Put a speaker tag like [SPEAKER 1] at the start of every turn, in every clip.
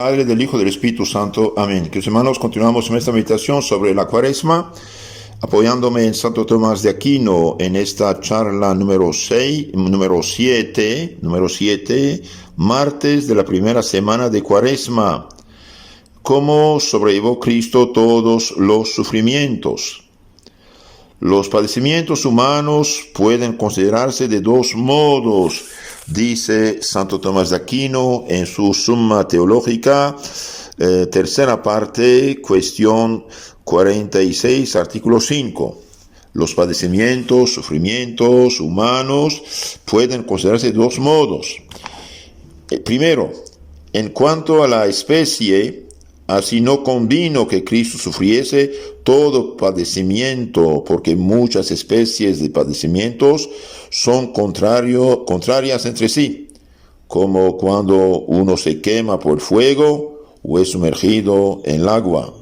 [SPEAKER 1] Padre, del Hijo, del Espíritu Santo. Amén. Queridos hermanos, continuamos en esta meditación sobre la Cuaresma, apoyándome en Santo Tomás de Aquino en esta charla número 7, martes de la primera semana de Cuaresma. ¿Cómo sobrellevó Cristo todos los sufrimientos? Los padecimientos humanos pueden considerarse de dos modos, dice Santo Tomás de Aquino en su Summa Teológica, tercera parte, cuestión 46, artículo 5. Los padecimientos, sufrimientos humanos pueden considerarse de dos modos. Primero, en cuanto a la especie, así no convino que Cristo sufriese todo padecimiento, porque muchas especies de padecimientos son contrarias entre sí, como cuando uno se quema por fuego o es sumergido en el agua.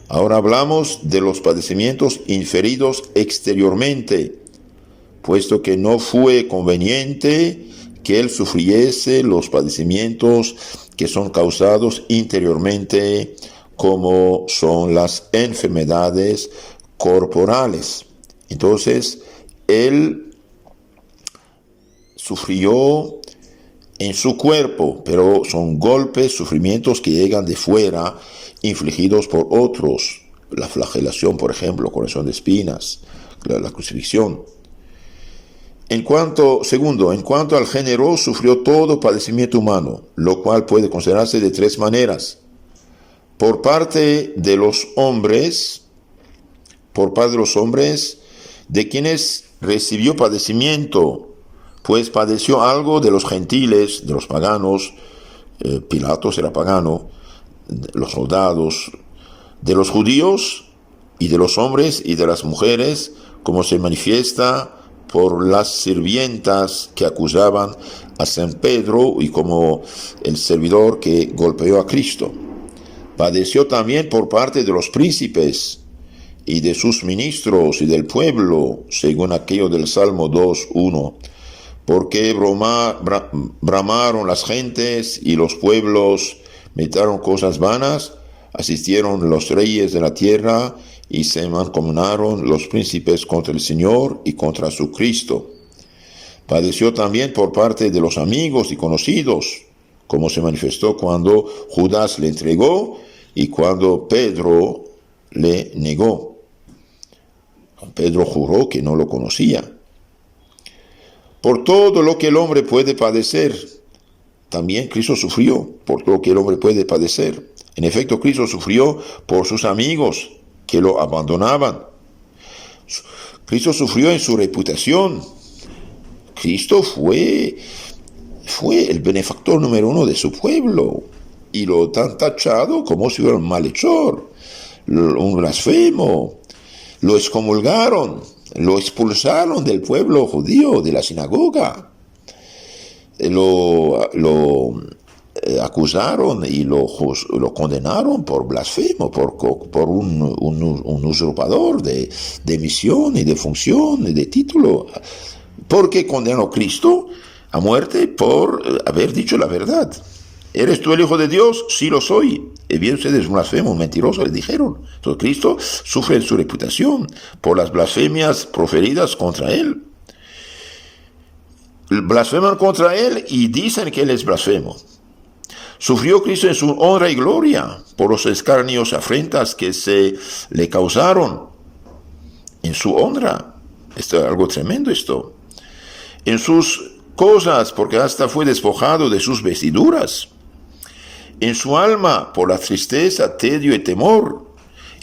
[SPEAKER 1] Ahora hablamos de los padecimientos inferidos exteriormente, puesto que no fue conveniente que él sufriese los padecimientos que son causados interiormente, como son las enfermedades corporales. Entonces, él sufrió en su cuerpo, pero son golpes, sufrimientos que llegan de fuera, infligidos por otros. La flagelación, por ejemplo, corazón de espinas, la crucifixión. Segundo, en cuanto al género, sufrió todo padecimiento humano, lo cual puede considerarse de tres maneras. Por parte de los hombres, de quienes recibió padecimiento, pues padeció algo de los gentiles, de los paganos, Pilatos era pagano, los soldados, de los judíos y de los hombres y de las mujeres, como se manifiesta por las sirvientas que acusaban a San Pedro y como el servidor que golpeó a Cristo. Padeció también por parte de los príncipes y de sus ministros y del pueblo, según aquello del Salmo 2:1, porque bramaron las gentes y los pueblos meditaron cosas vanas, asistieron los reyes de la tierra y se mancomunaron los príncipes contra el Señor y contra su Cristo. Padeció también por parte de los amigos y conocidos, como se manifestó cuando Judas le entregó y cuando Pedro le negó. Pedro juró que no lo conocía. Por todo lo que el hombre puede padecer, también Cristo sufrió por todo lo que el hombre puede padecer. En efecto, Cristo sufrió por sus amigos que lo abandonaban. Cristo sufrió en su reputación. Cristo fue el benefactor número uno de su pueblo y lo han tachado como si fuera un malhechor, un blasfemo. Lo excomulgaron, lo expulsaron del pueblo judío, de la sinagoga. Lo acusaron y lo condenaron por blasfemo, por un usurpador de misión y de función y de título. ¿Por qué condenó a Cristo a muerte? Por haber dicho la verdad. ¿Eres tú el Hijo de Dios? Sí lo soy. Y bien, ustedes un blasfemo, un mentiroso, le dijeron. Entonces Cristo sufre en su reputación por las blasfemias proferidas contra él. Blasfeman contra él y dicen que él es blasfemo. Sufrió Cristo en su honra y gloria por los escarnios y afrentas que se le causaron en su honra. Esto es algo tremendo esto. En sus cosas, porque hasta fue despojado de sus vestiduras. En su alma, por la tristeza, tedio y temor.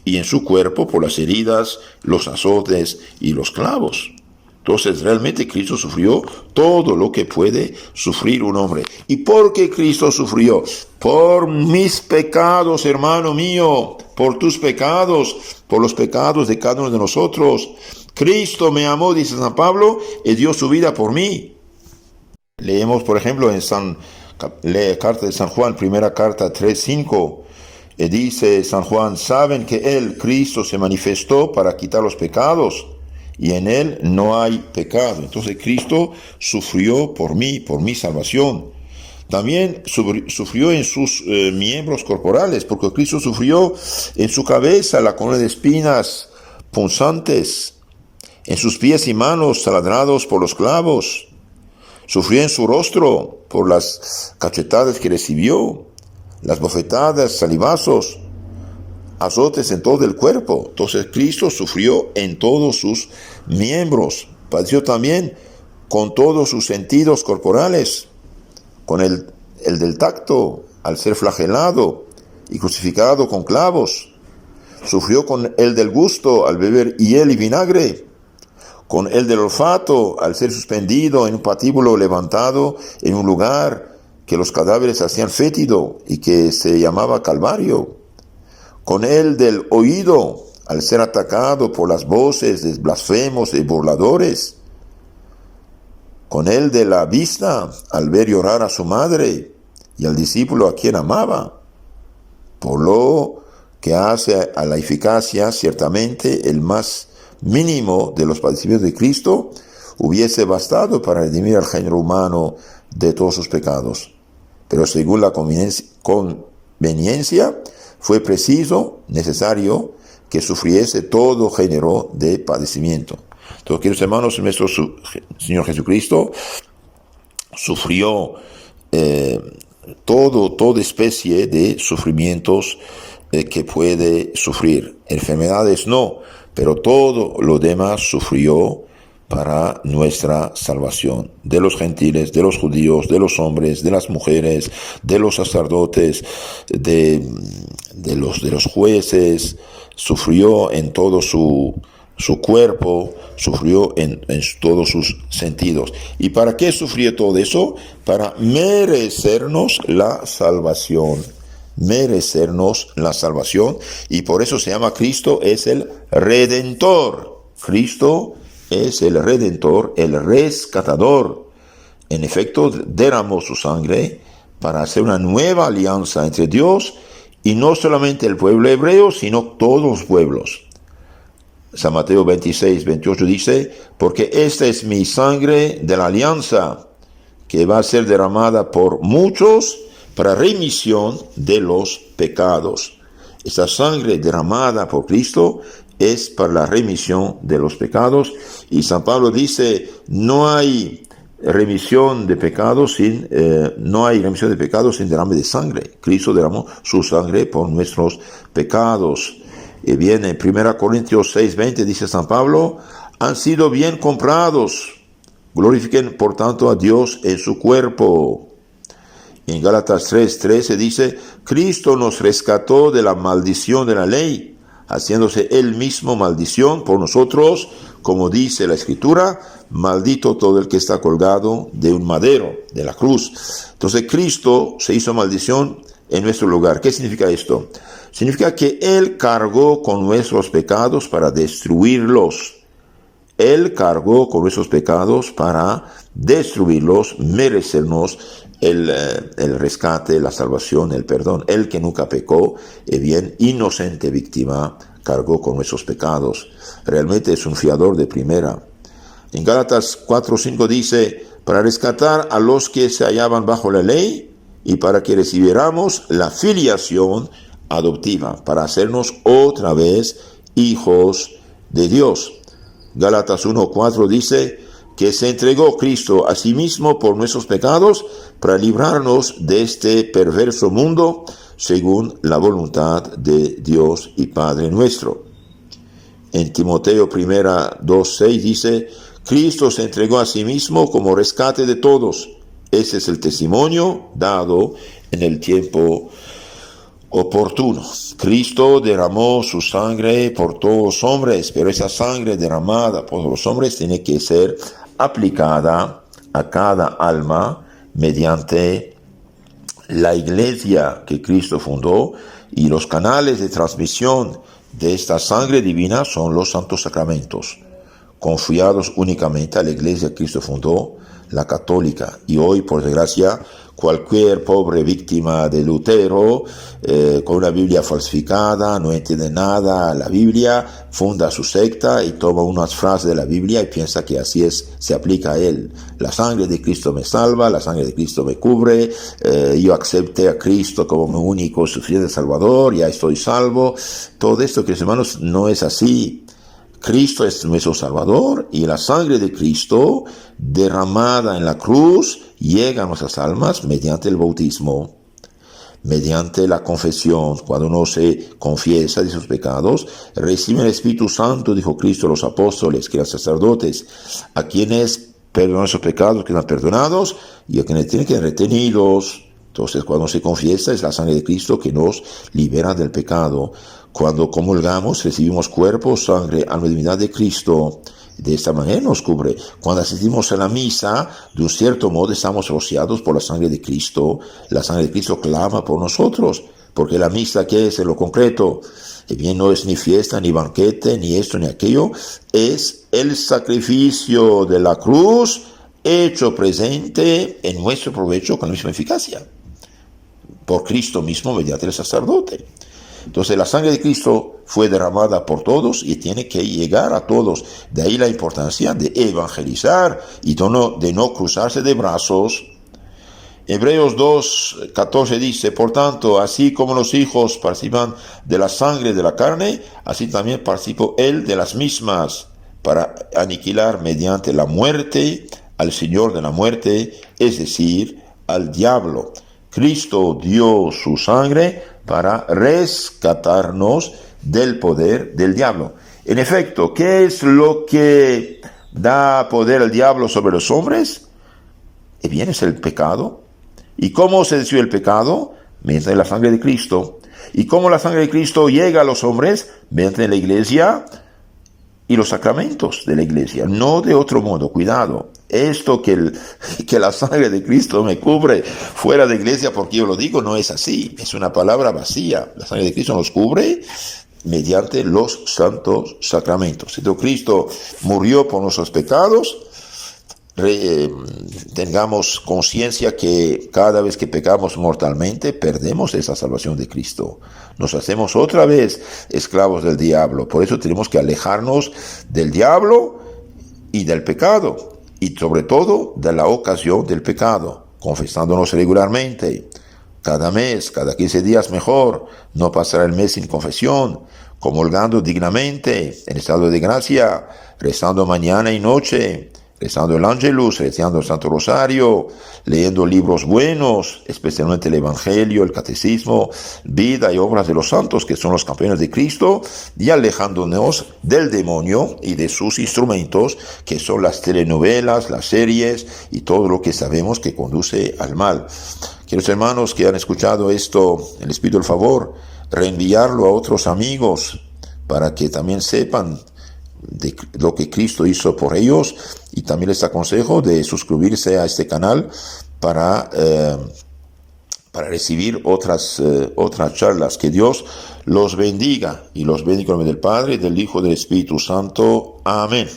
[SPEAKER 1] Y en su cuerpo, por las heridas, los azotes y los clavos. Entonces, realmente Cristo sufrió todo lo que puede sufrir un hombre. ¿Y por qué Cristo sufrió? Por mis pecados, hermano mío, por tus pecados, por los pecados de cada uno de nosotros. Cristo me amó, dice San Pablo, y dio su vida por mí. Leemos, por ejemplo, en la carta de San Juan, primera carta 3:5, dice San Juan: saben que Él, Cristo, se manifestó para quitar los pecados, y en Él no hay pecado. Entonces Cristo sufrió por mí, por mi salvación. También sufrió en sus miembros corporales, porque Cristo sufrió en su cabeza la corona de espinas punzantes, en sus pies y manos taladrados por los clavos. Sufrió en su rostro por las cachetadas que recibió, las bofetadas, salivazos, azotes en todo el cuerpo. Entonces Cristo sufrió en todos sus miembros. Padeció también con todos sus sentidos corporales, con el del tacto al ser flagelado y crucificado con clavos. Sufrió con el del gusto al beber hiel y vinagre, con el del olfato al ser suspendido en un patíbulo levantado en un lugar que los cadáveres hacían fétido y que se llamaba Calvario, con el del oído al ser atacado por las voces de blasfemos y burladores, con el de la vista al ver llorar a su madre y al discípulo a quien amaba. Por lo que hace a la eficacia, ciertamente el más mínimo de los padecimientos de Cristo hubiese bastado para redimir al género humano de todos sus pecados. Pero según la conveniencia, fue preciso, necesario, que sufriese todo género de padecimiento. Entonces, queridos hermanos, nuestro Señor Jesucristo sufrió toda especie de sufrimientos que puede sufrir. Enfermedades no, pero todo lo demás sufrió para nuestra salvación, de los gentiles, de los judíos, de los hombres, de las mujeres, de los sacerdotes, de los jueces. Sufrió en todo su cuerpo, sufrió en todos sus sentidos. ¿Y para qué sufrió todo eso? Para merecernos la salvación. Merecernos la salvación. Y por eso se llama Cristo es el Redentor. Cristo es el Redentor, el rescatador. En efecto, derramó su sangre para hacer una nueva alianza entre Dios y no solamente el pueblo hebreo, sino todos los pueblos. San Mateo 26, 28 dice, porque esta es mi sangre de la alianza, que va a ser derramada por muchos para remisión de los pecados. Esta sangre derramada por Cristo es para la remisión de los pecados. Y San Pablo dice, no hay remisión de pecados sin derrame de sangre. Cristo derramó su sangre por nuestros pecados. Y bien, en 1 Corintios 6:20 dice San Pablo, han sido bien comprados. Glorifiquen por tanto a Dios en su cuerpo. En Gálatas 3:13 dice, Cristo nos rescató de la maldición de la ley, haciéndose él mismo maldición por nosotros, como dice la Escritura, maldito todo el que está colgado de un madero, de la cruz. Entonces Cristo se hizo maldición en nuestro lugar. ¿Qué significa esto? Significa que Él cargó con nuestros pecados para destruirlos. Él cargó con nuestros pecados para destruirlos, merecernos el rescate, la salvación, el perdón. Él que nunca pecó, bien inocente víctima, cargó con nuestros pecados. Realmente es un fiador de primera. En Gálatas 4:5 dice, para rescatar a los que se hallaban bajo la ley y para que recibiéramos la filiación adoptiva, para hacernos otra vez hijos de Dios. Gálatas 1:4 dice que se entregó Cristo a sí mismo por nuestros pecados para librarnos de este perverso mundo según la voluntad de Dios y Padre nuestro. En Timoteo 2:6 dice, Cristo se entregó a sí mismo como rescate de todos. Ese es el testimonio dado en el tiempo oportuno. Cristo derramó su sangre por todos los hombres, pero esa sangre derramada por los hombres tiene que ser aplicada a cada alma mediante la iglesia que Cristo fundó, y los canales de transmisión de esta sangre divina son los santos sacramentos, confiados únicamente a la iglesia que Cristo fundó, la católica. Y hoy, por desgracia, cualquier pobre víctima de Lutero, con una Biblia falsificada, no entiende nada la Biblia, funda su secta y toma unas frases de la Biblia y piensa que así se aplica a él. La sangre de Cristo me salva, la sangre de Cristo me cubre, yo acepté a Cristo como mi único suficiente Salvador, ya estoy salvo. Todo esto, queridos hermanos, no es así. Cristo es nuestro Salvador y la sangre de Cristo derramada en la cruz llega a nuestras almas mediante el bautismo, mediante la confesión. Cuando uno se confiesa de sus pecados, recibe el Espíritu Santo, dijo Cristo a los apóstoles, que eran sacerdotes, a quienes perdonan sus pecados, que están perdonados, y a quienes tienen que ser retenidos. Entonces, cuando se confiesa, es la sangre de Cristo que nos libera del pecado. Cuando comulgamos, recibimos cuerpo, sangre, alma y divinidad de Cristo. De esta manera nos cubre. Cuando asistimos a la misa, de un cierto modo estamos rociados por la sangre de Cristo. La sangre de Cristo clama por nosotros. Porque la misa, ¿qué es en lo concreto? Bien, no es ni fiesta, ni banquete, ni esto, ni aquello. Es el sacrificio de la cruz hecho presente en nuestro provecho con la misma eficacia. Por Cristo mismo mediante el sacerdote. Entonces la sangre de Cristo fue derramada por todos y tiene que llegar a todos. De ahí la importancia de evangelizar y de no cruzarse de brazos. Hebreos 2:14 dice, por tanto, así como los hijos participan de la sangre de la carne, así también participó él de las mismas, para aniquilar mediante la muerte al Señor de la muerte, es decir, al diablo. Cristo dio su sangre para rescatarnos del poder del diablo. En efecto, ¿qué es lo que da poder al diablo sobre los hombres? Bien, es el pecado. ¿Y cómo se desvió el pecado? Mediante la sangre de Cristo. ¿Y cómo la sangre de Cristo llega a los hombres? Mediante la iglesia y los sacramentos de la iglesia. No de otro modo, cuidado. Esto que la sangre de Cristo me cubre fuera de iglesia porque yo lo digo, no es así. Es una palabra vacía. La sangre de Cristo nos cubre mediante los santos sacramentos. Entonces Cristo murió por nuestros pecados. Tengamos conciencia que cada vez que pecamos mortalmente perdemos esa salvación de Cristo. Nos hacemos otra vez esclavos del diablo. Por eso tenemos que alejarnos del diablo y del pecado. Y sobre todo de la ocasión del pecado, confesándonos regularmente, cada mes, cada 15 días mejor, no pasar el mes sin confesión, comulgando dignamente, en estado de gracia, rezando mañana y noche, rezando el Ángelus, rezando el Santo Rosario, leyendo libros buenos, especialmente el Evangelio, el Catecismo, vida y obras de los santos, que son los campeones de Cristo, y alejándonos del demonio y de sus instrumentos, que son las telenovelas, las series y todo lo que sabemos que conduce al mal. Queridos hermanos que han escuchado esto, les pido el favor, reenviarlo a otros amigos, para que también sepan de lo que Cristo hizo por ellos, y también les aconsejo de suscribirse a este canal para recibir otras charlas. Que Dios los bendiga y los bendiga en el nombre del Padre, del Hijo y del Espíritu Santo. Amén.